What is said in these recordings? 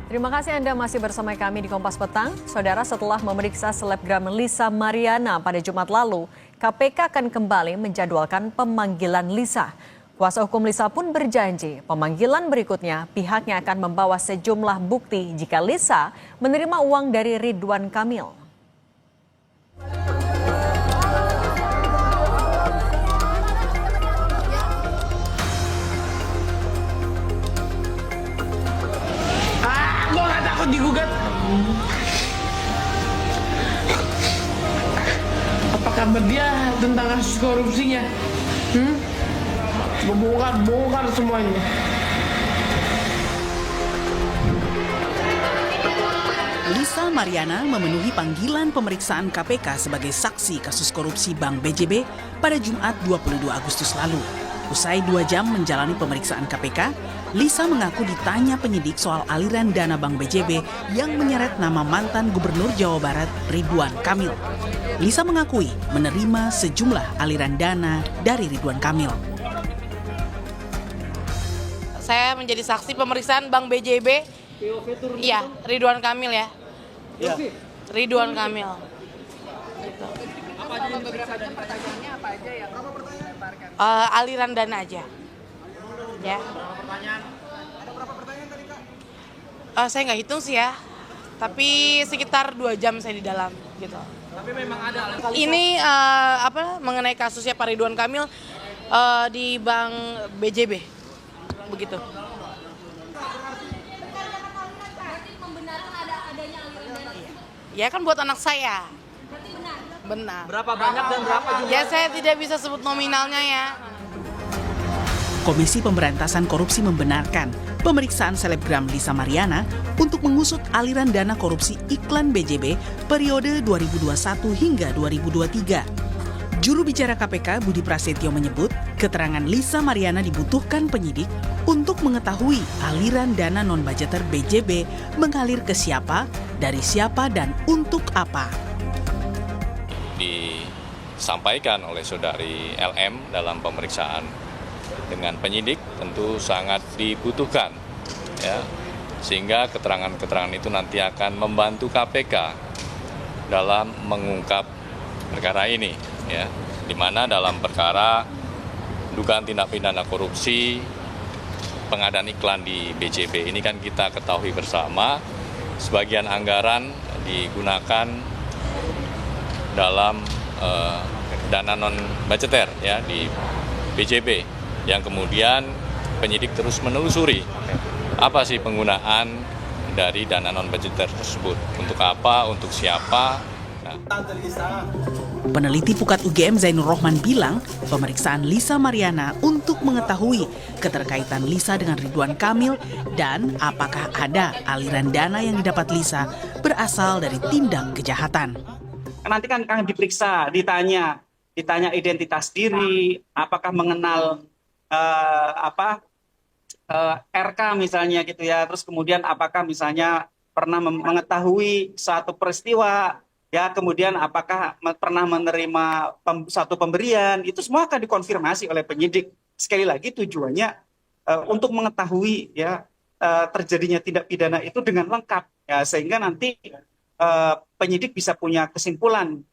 Terima kasih Anda masih bersama kami di Kompas Petang. Saudara, setelah memeriksa selebgram Lisa Mariana pada Jumat lalu, KPK akan kembali menjadwalkan pemanggilan Lisa. Kuasa hukum Lisa pun berjanji pemanggilan berikutnya pihaknya akan membawa sejumlah bukti jika Lisa menerima uang dari Ridwan Kamil. Gue gak takut digugat. Apa kabar dia tentang kasus korupsinya? Bongkar semuanya. Lisa Mariana memenuhi panggilan pemeriksaan KPK sebagai saksi kasus korupsi Bank BJB pada Jumat 22 Agustus lalu. Usai 2 jam menjalani pemeriksaan KPK, Lisa mengaku ditanya penyidik soal aliran dana Bank BJB yang menyeret nama mantan Gubernur Jawa Barat Ridwan Kamil. Lisa mengakui menerima sejumlah aliran dana dari Ridwan Kamil. Saya menjadi saksi pemeriksaan Bank BJB. Iya, Ridwan Kamil ya. Ya. Ridwan Kamil. Gitu. Apa aja yang diperiksa dan pertanyaannya apa aja yang dilemparkan? Aliran dana aja. Ya. Ada berapa pertanyaan tadi, Kak? Saya nggak hitung sih ya. Tapi sekitar 2 jam saya di dalam gitu. Tapi memang ada Ini mengenai kasusnya Pak Ridwan Kamil di Bank BJB. Begitu. Ya kan buat anak saya. Benar. berapa banyak dan berapa jumlah? Ya saya tidak bisa sebut nominalnya ya. Komisi Pemberantasan Korupsi membenarkan pemeriksaan selebgram Lisa Mariana untuk mengusut aliran dana korupsi iklan BJB periode 2021 hingga 2023. Juru bicara KPK Budi Prasetyo menyebut keterangan Lisa Mariana dibutuhkan penyidik untuk mengetahui aliran dana non-budgeter BJB mengalir ke siapa, dari siapa, dan untuk apa. Disampaikan oleh saudari LM dalam pemeriksaan dengan penyidik tentu sangat dibutuhkan, ya, sehingga keterangan-keterangan itu nanti akan membantu KPK dalam mengungkap perkara ini, ya, di mana dalam perkara dugaan tindak pidana korupsi pengadaan iklan di BJB ini kan kita ketahui bersama sebagian anggaran digunakan dalam dana non budgeter ya di BJB yang kemudian penyidik terus menelusuri apa sih penggunaan dari dana non budgeter tersebut, untuk apa, untuk siapa. Nah. Peneliti Pukat UGM Zainur Rohman bilang pemeriksaan Lisa Mariana untuk mengetahui keterkaitan Lisa dengan Ridwan Kamil dan apakah ada aliran dana yang didapat Lisa berasal dari tindak kejahatan. Nanti kan akan diperiksa, ditanya identitas diri, apakah mengenal RK misalnya gitu ya, terus kemudian apakah misalnya pernah mengetahui suatu peristiwa, ya, kemudian apakah pernah menerima satu pemberian, itu semua akan dikonfirmasi oleh penyidik. Sekali lagi tujuannya untuk mengetahui ya terjadinya tindak pidana itu dengan lengkap, ya, sehingga nanti penyidik bisa punya kesimpulan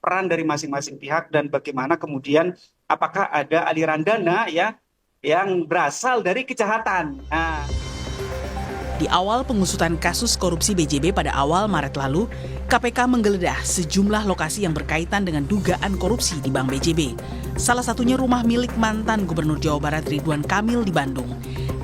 peran dari masing-masing pihak dan bagaimana kemudian apakah ada aliran dana ya yang berasal dari kejahatan. Nah. Di awal pengusutan kasus korupsi BJB pada awal Maret lalu, KPK menggeledah sejumlah lokasi yang berkaitan dengan dugaan korupsi di Bank BJB. Salah satunya rumah milik mantan Gubernur Jawa Barat Ridwan Kamil di Bandung.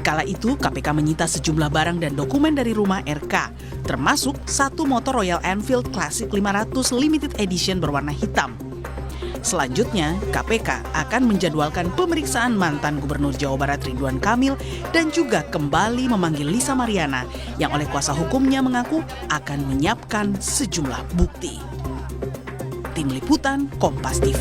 Kala itu, KPK menyita sejumlah barang dan dokumen dari rumah RK, termasuk satu motor Royal Enfield Classic 500 Limited Edition berwarna hitam. Selanjutnya, KPK akan menjadwalkan pemeriksaan mantan Gubernur Jawa Barat Ridwan Kamil dan juga kembali memanggil Lisa Mariana yang oleh kuasa hukumnya mengaku akan menyiapkan sejumlah bukti. Tim Liputan Kompas TV.